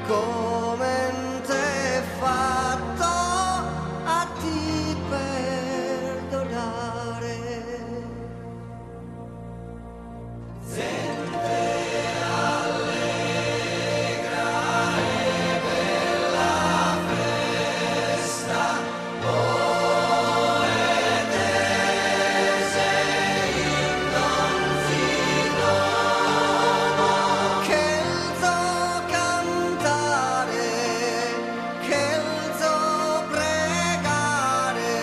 come t'è fatto a ti perdonare. Sente allegra e bella festa, poetese in Don Filomo, che il zo cantare, che il zo pregare,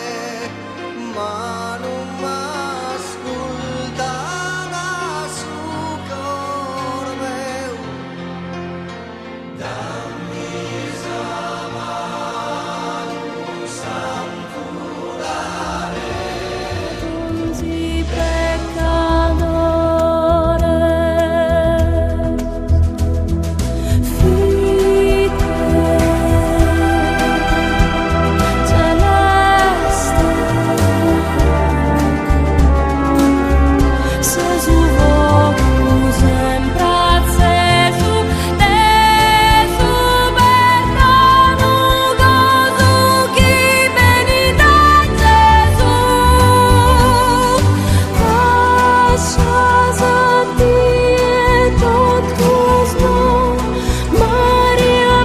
ma non m'ascolta da su cor meu. Dammi sa mano sanculare. Tunzi pecadores, fite celeste, se su vocus sempre accesu, de superno gozu qui venita Gesù. Lascias a Dio tot tuos nom, Maria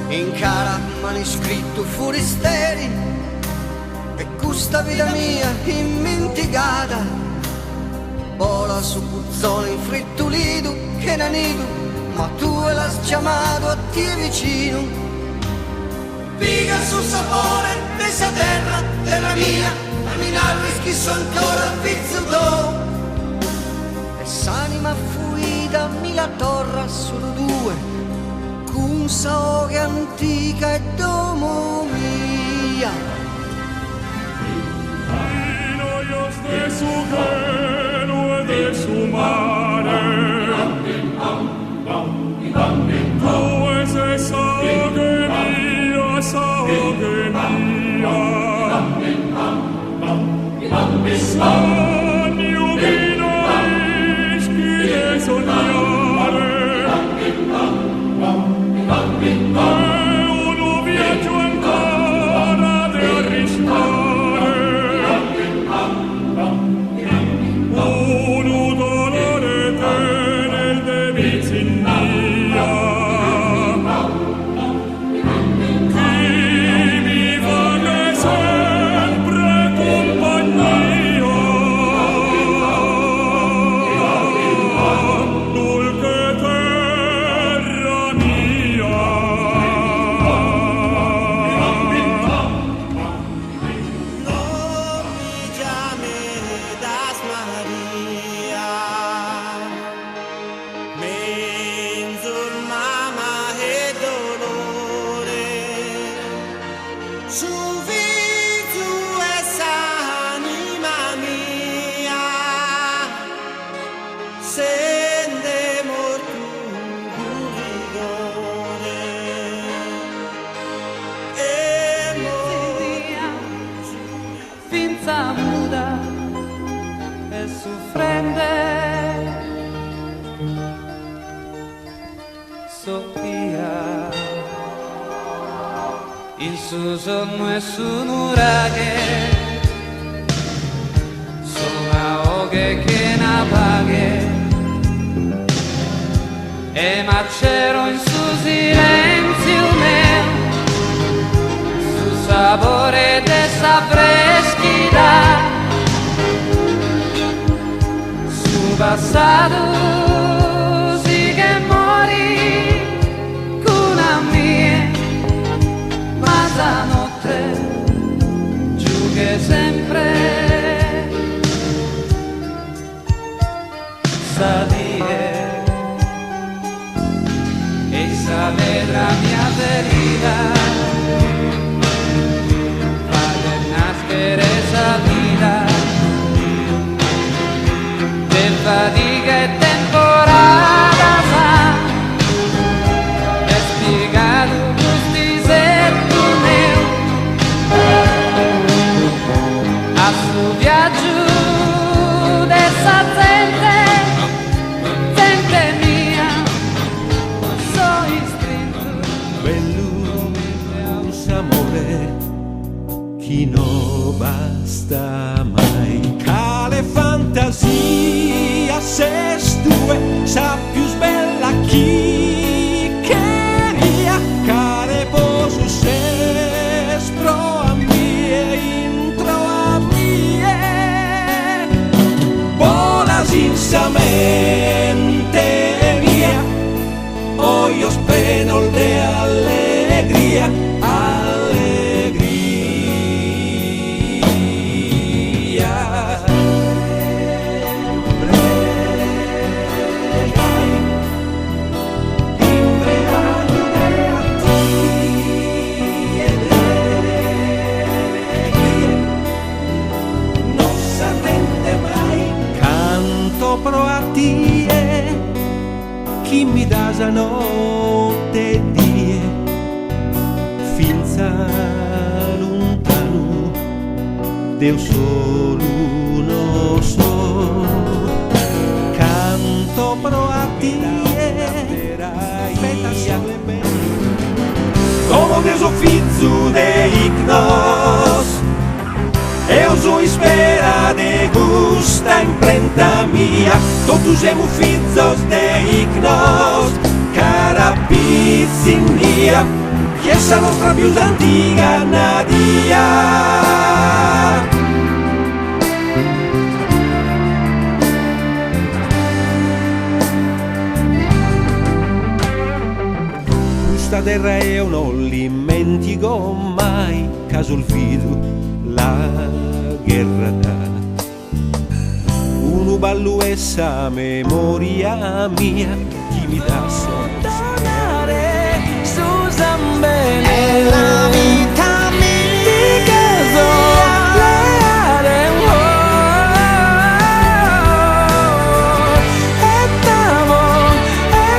In cara maniscritto furisteri e questa vita mia immentigata, vola su puzzone infrittulito che nanido, ma tu l'hai chiamato a te vicino. Piga sul sapore di sta terra, terra mia, a minare schisso ancora al pizzo e s'anima fuita mi la torra solo due, con saoche antica e domo mia. Noyos de su cielo e de su mare, tu es esa que mía, San vino ischi de sognare, uno viaggio ancora de arriscare, uno dolore nel devizinnia, chi mi vale sempre compagnia, dulce terra mia. No mi llames María, menzul mama e dolore, su vizu essa anima mia, sende mortu rigore, e finza muda e soffrende, Sofia il suo sonno è su nuraghe, sono oghe che na paghe, e ma c'ero in su silenzio mio, su sapore dessa freschità, su passato sì che mori con a mia, ma stanotte giù che sempre sa die e sa vedrà mia ferita, fate nascere sa vita del fatica e tempo chi non basta mai. Cale fantasia se stue sa più bella chi queria, cale posu se spro a mie intro a mie bolas insamente via, hoy os penol de alegría, alegría. Pro a tie, chi mi dà sa notte e die, finza lontano, Dio solo lo so. Canto pro a tie, como Deus o fizu de ignos, eu sou espera de gusta imprenta mia, todos semo filhos de ignos, cara piscinia, que essa nostra più antiga nadia. Questa terra io non dimentico mai, caso il fido la guerra da uno ballo essa memoria mia, chi mi dà Tornare su Zambene È la vita mia di caso leare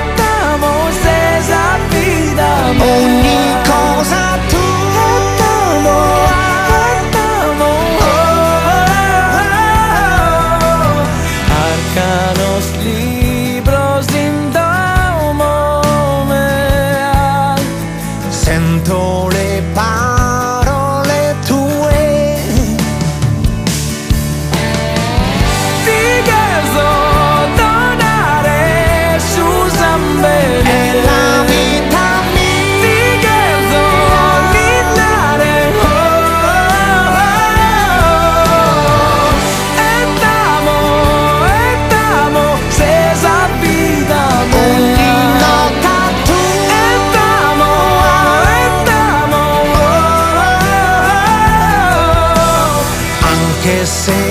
Ettamo se sapida ogni cosa tu Arcanos libros indomomea, sento le parole tue, di caso donare su Zambene è la vita mia di caso midnare Ettamo se sapidamo ogni nota tu, Ettamo anche se